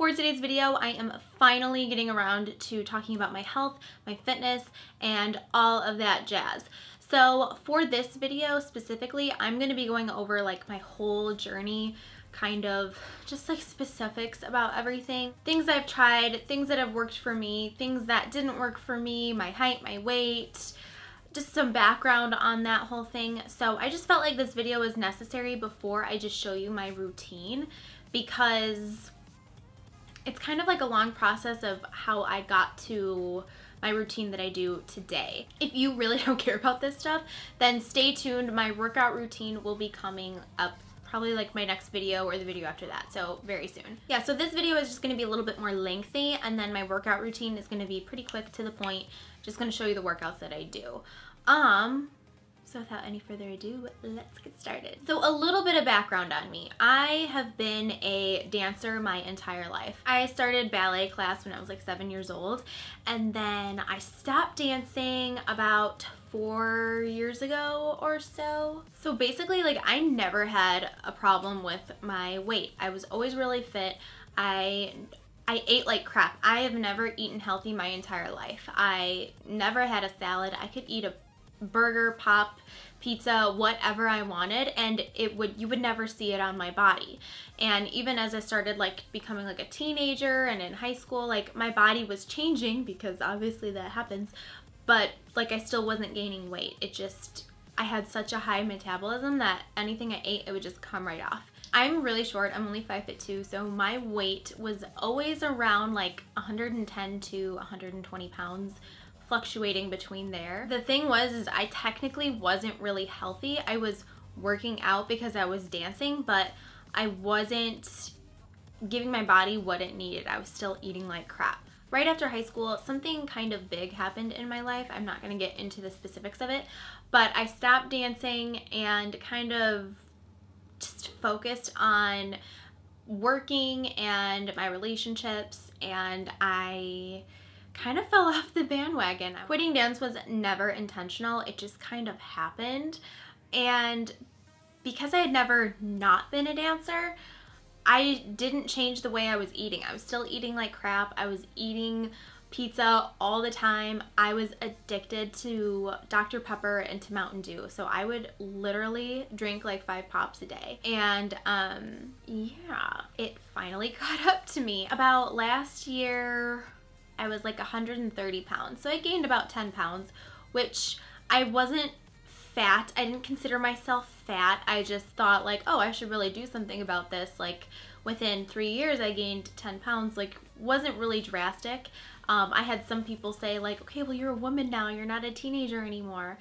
For today's video, I am finally getting around to talking about my health, my fitness, and all of that jazz. So for this video specifically, I'm going to be going over like my whole journey, kind of just like specifics about everything. Things I've tried, things that have worked for me, things that didn't work for me, my height, my weight, just some background on that whole thing. So I just felt like this video was necessary before I just show you my routine, because it's kind of like a long process of how I got to my routine that I do today. If you really don't care about this stuff, then stay tuned. My workout routine will be coming up probably like my next video or the video after that, so very soon. Yeah, so this video is just going to be a little bit more lengthy, and then my workout routine is going to be pretty quick to the point. Just going to show you the workouts that I do. So without any further ado, let's get started. So a little bit of background on me. I have been a dancer my entire life. I started ballet class when I was like 7 years old, and then I stopped dancing about 4 years ago or so. So basically, like, I never had a problem with my weight. I was always really fit. I ate like crap. I have never eaten healthy my entire life. I never had a salad. I could eat a burger, pop, pizza, whatever I wanted, and you would never see it on my body. And even as I started like becoming like a teenager and in high school, like my body was changing, because obviously that happens, but like I still wasn't gaining weight. I had such a high metabolism that anything I ate, it would just come right off. I'm really short. I'm only 5'2", so my weight was always around like 110 to 120 pounds, fluctuating between there. The thing was, is I technically wasn't really healthy. I was working out because I was dancing, but I wasn't giving my body what it needed. I was still eating like crap. Right after high school, something kind of big happened in my life. I'm not gonna get into the specifics of it, but I stopped dancing and kind of just focused on working and my relationships, and I kind of fell off the bandwagon. Quitting dance was never intentional. It just kind of happened. And because I had never not been a dancer, I didn't change the way I was eating. I was still eating like crap. I was eating pizza all the time. I was addicted to Dr. Pepper and to Mountain Dew. So I would literally drink like 5 pops a day. And yeah, it finally caught up to me. About last year, I was like 130 pounds. So I gained about 10 pounds, which I wasn't fat. I didn't consider myself fat. I just thought like, oh, I should really do something about this. Like within 3 years, I gained 10 pounds. Like, wasn't really drastic. I had some people say like, okay, well, you're a woman now. You're not a teenager anymore.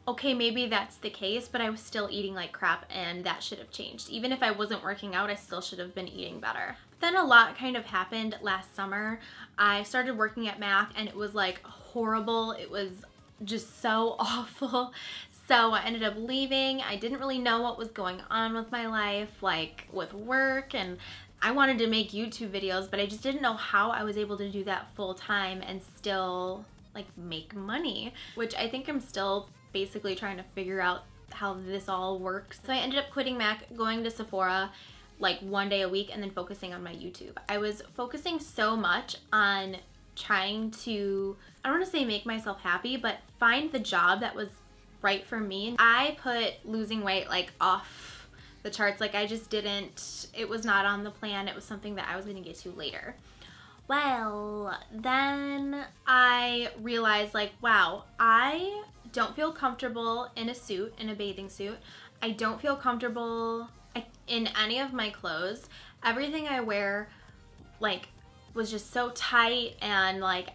Okay, maybe that's the case, but I was still eating like crap, and that should have changed. Even if I wasn't working out, I still should have been eating better. But then a lot kind of happened last summer. I started working at Mac, and it was like horrible. It was just so awful. So I ended up leaving. I didn't really know what was going on with my life, like with work, and I wanted to make YouTube videos, but I just didn't know how I was able to do that full time and still like make money, which I think I'm still basically trying to figure out how this all works. So I ended up quitting Mac, going to Sephora like 1 day a week, and then focusing on my YouTube. I was focusing so much on trying to, I don't want to say make myself happy, but find the job that was right for me. I put losing weight like off the charts. Like I just didn't, it was not on the plan. It was something that I was going to get to later. Well, then I realized like, wow, I don't feel comfortable in a suit, in a bathing suit. I don't feel comfortable in any of my clothes. Everything I wear like was just so tight, and like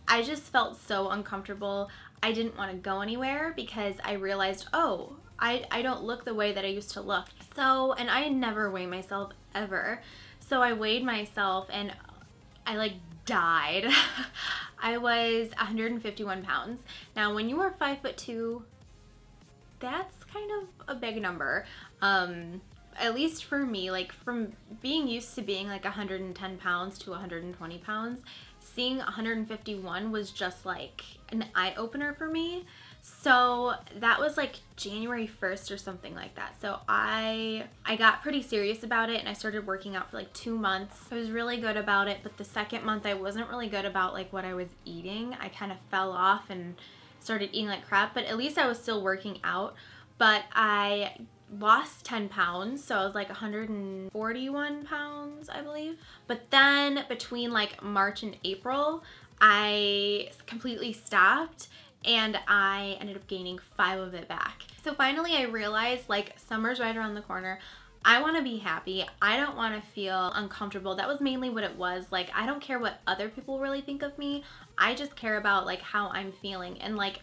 I just felt so uncomfortable. I didn't want to go anywhere because I realized, oh, I don't look the way that I used to look. So, and I never weigh myself ever. So I weighed myself and I like died. I was 151 pounds. Now, when you are 5'2", that's kind of a big number. At least for me, like from being used to being like 110 pounds to 120 pounds, seeing 151 was just like an eye-opener for me. So that was like January 1st or something like that. So I got pretty serious about it and I started working out for like 2 months. I was really good about it, but the second month I wasn't really good about like what I was eating. I kind of fell off and started eating like crap, but at least I was still working out. But I lost 10 pounds, so I was like 141 pounds, I believe. But then between like March and April, I completely stopped and I ended up gaining 5 of it back. So finally I realized like summer's right around the corner. I want to be happy. I don't want to feel uncomfortable. That was mainly what it was. Like, I don't care what other people really think of me. I just care about like how I'm feeling, and like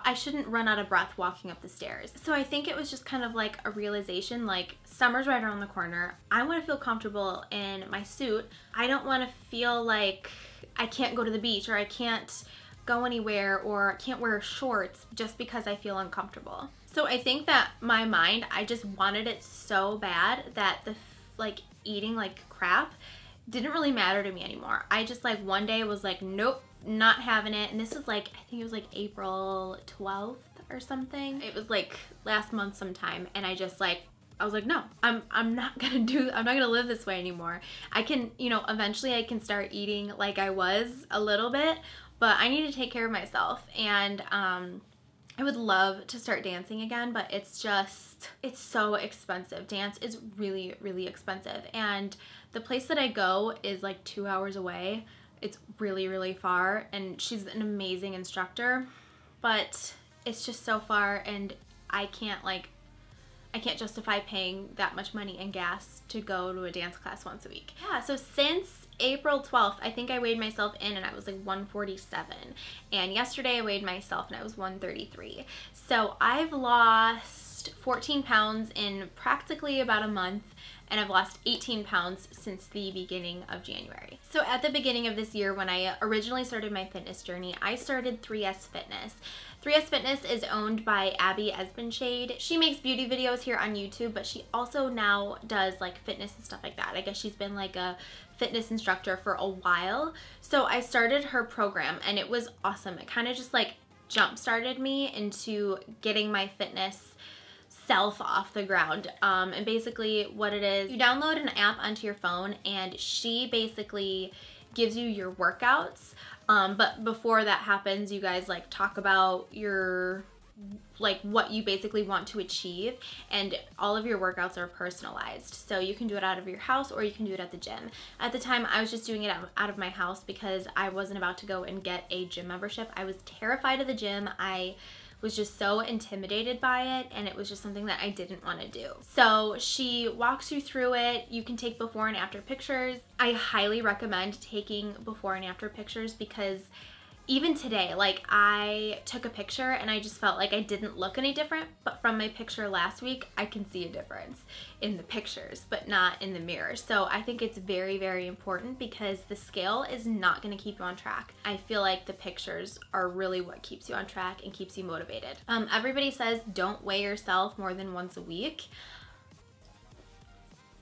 I shouldn't run out of breath walking up the stairs. So I think it was just kind of like a realization, like summer's right around the corner. I want to feel comfortable in my suit. I don't want to feel like I can't go to the beach or I can't go anywhere or can't wear shorts just because I feel uncomfortable. So I think that my mind, I just wanted it so bad that the like eating like crap didn't really matter to me anymore. I just like one day was like, nope, not having it. And this is like, I think it was like April 12th or something. It was like last month sometime, and I just like, I was like, no, I'm not gonna live this way anymore. I can, you know, eventually I can start eating like I was a little bit, but I need to take care of myself. And I would love to start dancing again, but it's so expensive. Dance is really, really expensive. And the place that I go is like 2 hours away. It's really, really far, and she's an amazing instructor, but it's just so far, and I can't justify paying that much money in gas to go to a dance class once a week. Yeah, so since April 12th, I think I weighed myself in and I was like 147. And yesterday I weighed myself and I was 133. So I've lost 14 pounds in practically about a month, and I've lost 18 pounds since the beginning of January. So at the beginning of this year, when I originally started my fitness journey, I started 3S Fitness. 3S Fitness is owned by Abby Esbenshade. She makes beauty videos here on YouTube, but she also now does like fitness and stuff like that. I guess she's been like a fitness instructor for a while. So I started her program and it was awesome. It kind of just like jump-started me into getting my fitness self off the ground. And basically what it is, you download an app onto your phone and she basically gives you your workouts. But before that happens, you guys like talk about your like what you basically want to achieve, and all of your workouts are personalized. So you can do it out of your house or you can do it at the gym. At the time I was just doing it out of my house because I wasn't about to go and get a gym membership. I was terrified of the gym. I was just so intimidated by it, and it was just something that I didn't want to do. So she walks you through it. You can take before and after pictures. I highly recommend taking before and after pictures because even today, like I took a picture and I just felt like I didn't look any different, but from my picture last week, I can see a difference in the pictures, but not in the mirror. So I think it's very, very important because the scale is not gonna keep you on track. I feel like the pictures are really what keeps you on track and keeps you motivated. Everybody says don't weigh yourself more than once a week.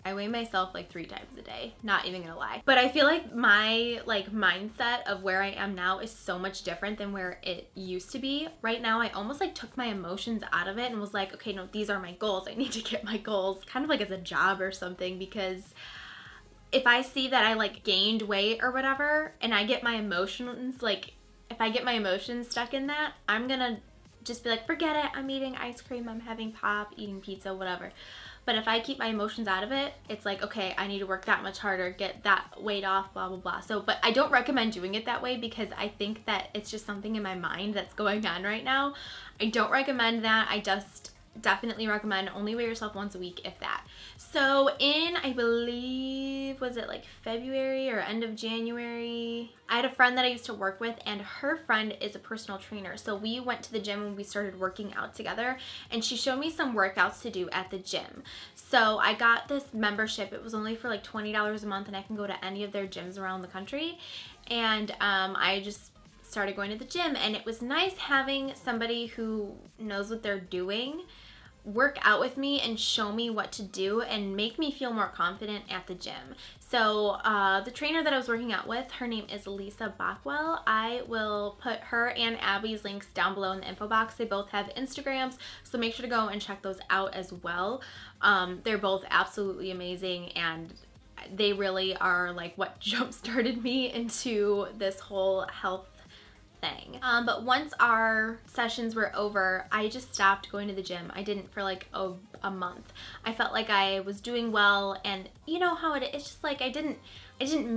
I weigh myself like 3 times a day, not even gonna lie. But I feel like my mindset of where I am now is so much different than where it used to be. Right now, I almost like took my emotions out of it and was like, okay, no, these are my goals. I need to get my goals kind of like as a job or something, because if I see that I like gained weight or whatever and I get my emotions, like if I get my emotions stuck in that, I'm gonna just be like, forget it, I'm eating ice cream, I'm having pop, eating pizza, whatever. But if I keep my emotions out of it, it's like, okay, I need to work that much harder, get that weight off, blah, blah, blah. So, but I don't recommend doing it that way because I think that it's just something in my mind that's going on right now. I don't recommend that. I just definitely recommend only weigh yourself once a week, if that. So in, I believe, was it like February or end of January? I had a friend that I used to work with, and her friend is a personal trainer. So we went to the gym and we started working out together, and she showed me some workouts to do at the gym. So I got this membership. It was only for like $20 a month, and I can go to any of their gyms around the country. And I just started going to the gym, and it was nice having somebody who knows what they're doing work out with me and show me what to do and make me feel more confident at the gym. So the trainer that I was working out with, her name is Lisa Bockwell. I will put her and Abby's links down below in the info box. They both have Instagrams, so make sure to go and check those out as well. They're both absolutely amazing, and they really are like what jump-started me into this whole health thing. But once our sessions were over, I just stopped going to the gym. I didn't for like a month. I felt like I was doing well, and you know how it's just like I didn't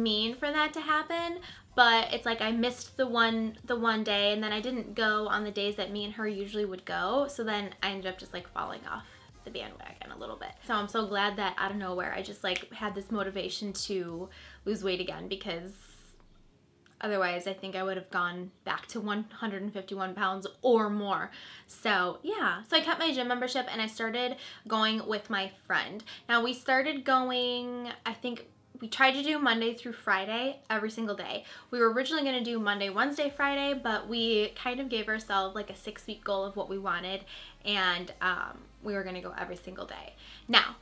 mean for that to happen, but it's like I missed the one day, and then I didn't go on the days that me and her usually would go, so then I ended up just like falling off the bandwagon a little bit. So I'm so glad that out of nowhere I just like had this motivation to lose weight again, because otherwise I think I would have gone back to 151 pounds or more. So yeah, so I kept my gym membership and I started going with my friend. Now we started going, I think we tried to do Monday through Friday every single day. We were originally going to do Monday, Wednesday, Friday, but we kind of gave ourselves like a 6-week goal of what we wanted, and we were going to go every single day. Now,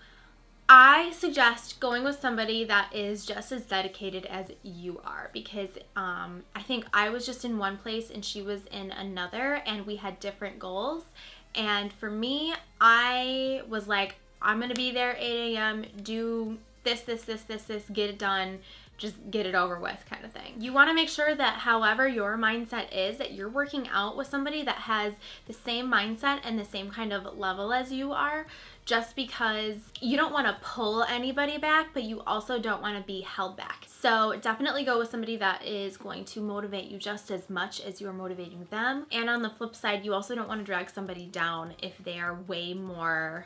I suggest going with somebody that is just as dedicated as you are, because I think I was just in one place and she was in another, and we had different goals. And for me, I was like, I'm going to be there 8 a.m., do this, get it done, just get it over with kind of thing. You want to make sure that however your mindset is, that you're working out with somebody that has the same mindset and the same kind of level as you are, just because you don't want to pull anybody back, but you also don't want to be held back. So definitely go with somebody that is going to motivate you just as much as you're motivating them. And on the flip side, you also don't want to drag somebody down if they are way more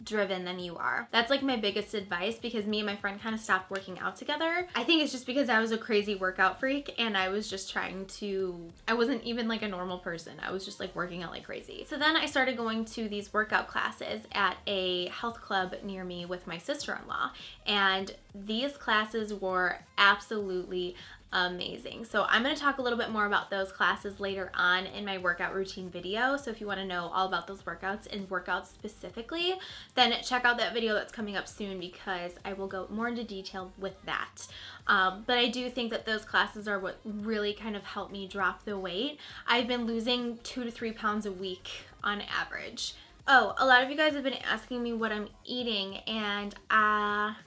driven than you are. That's like my biggest advice, because me and my friend kind of stopped working out together. I think it's just because I was a crazy workout freak, and I was just trying to, I wasn't even like a normal person. I was just like working out like crazy. So then I started going to these workout classes at a health club near me with my sister-in-law, and these classes were absolutely amazing. So I'm going to talk a little bit more about those classes later on in my workout routine video. So if you want to know all about those workouts and workouts specifically, then check out that video that's coming up soon, because I will go more into detail with that. But I do think that those classes are what really kind of helped me drop the weight. I've been losing 2 to 3 pounds a week on average. Oh, a lot of you guys have been asking me what I'm eating, and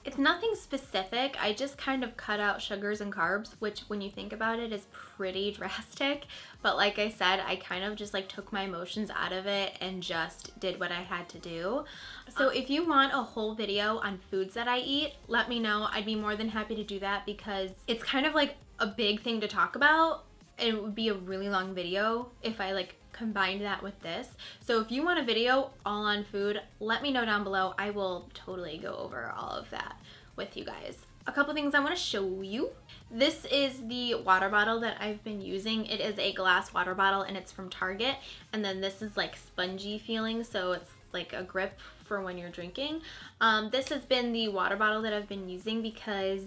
it's nothing specific. I just kind of cut out sugars and carbs, which when you think about it is pretty drastic. But like I said, I kind of just like took my emotions out of it and just did what I had to do. So if you want a whole video on foods that I eat, let me know. I'd be more than happy to do that, because it's kind of like a big thing to talk about. It would be a really long video if I like combined that with this. So if you want a video all on food, let me know down below. I will totally go over all of that with you guys. A couple things I want to show you. This is the water bottle that I've been using. It is a glass water bottle, and it's from Target. And then this is like spongy feeling, so it's like a grip for when you're drinking. This has been the water bottle that I've been using because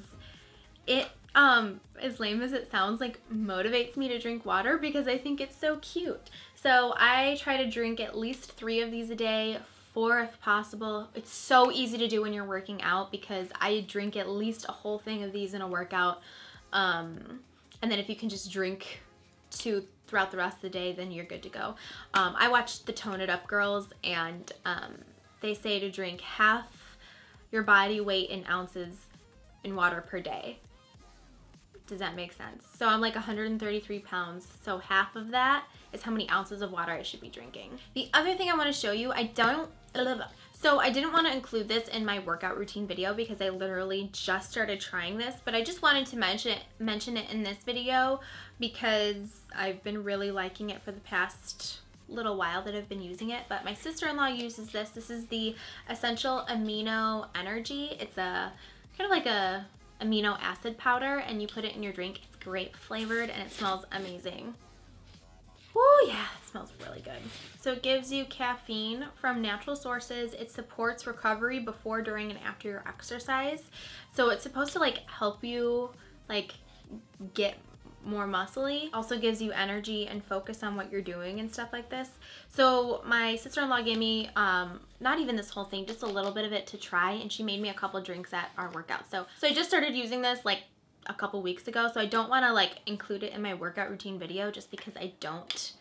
it, as lame as it sounds, like motivates me to drink water, because I think it's so cute. So I try to drink at least 3 of these a day, 4 if possible. It's so easy to do when you're working out, because I drink at least a whole thing of these in a workout. And then if you can just drink 2 throughout the rest of the day, then you're good to go. I watched the Tone It Up girls, and they say to drink half your body weight in ounces in water per day. Does that make sense? So I'm like 133 pounds, so half of that is how many ounces of water I should be drinking. The other thing I want to show you, I didn't want to include this in my workout routine video because I literally just started trying this, but I just wanted to mention it in this video because I've been really liking it for the past little while that I've been using it. But my sister-in-law uses this. This is the Essential Amino Energy. It's a kind of like a amino acid powder, and you put it in your drink. It's grape flavored and it smells amazing. Oh yeah, it smells really good. So it gives you caffeine from natural sources. It supports recovery before, during, and after your exercise. So it's supposed to like help you like get more muscly. Also gives you energy and focus on what you're doing and stuff like this. So my sister-in-law gave me, not even this whole thing, just a little bit of it to try, and she made me a couple drinks at our workout. So I just started using this like a couple weeks ago, so I don't want to like include it in my workout routine video just because I don't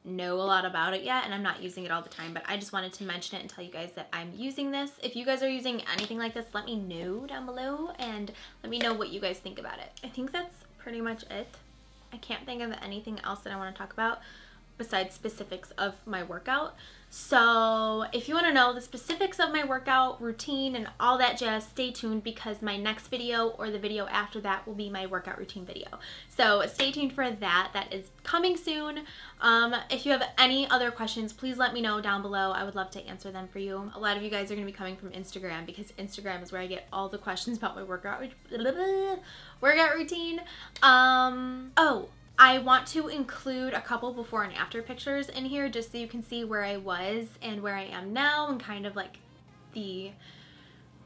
know a lot about it yet and I'm not using it all the time, but I just wanted to mention it and tell you guys that I'm using this. If you guys are using anything like this, let me know down below and let me know what you guys think about it. I think that's pretty much it. I can't think of anything else that I want to talk about besides specifics of my workout. So if you want to know the specifics of my workout routine and all that jazz, stay tuned because my next video or the video after that will be my workout routine video. So stay tuned for that. That is coming soon. If you have any other questions, please let me know down below. I would love to answer them for you. A lot of you guys are going to be coming from Instagram because Instagram is where I get all the questions about my workout routine. Oh, I want to include a couple before and after pictures in here just so you can see where I was and where I am now and kind of like the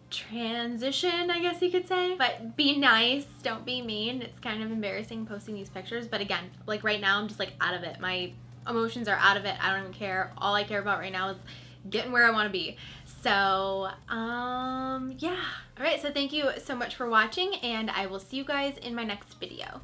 transition, I guess you could say. But be nice, don't be mean. It's kind of embarrassing posting these pictures, but again, like right now I'm just like out of it. My emotions are out of it. I don't even care. All I care about right now is getting where I want to be. So yeah. All right, so thank you so much for watching and I will see you guys in my next video.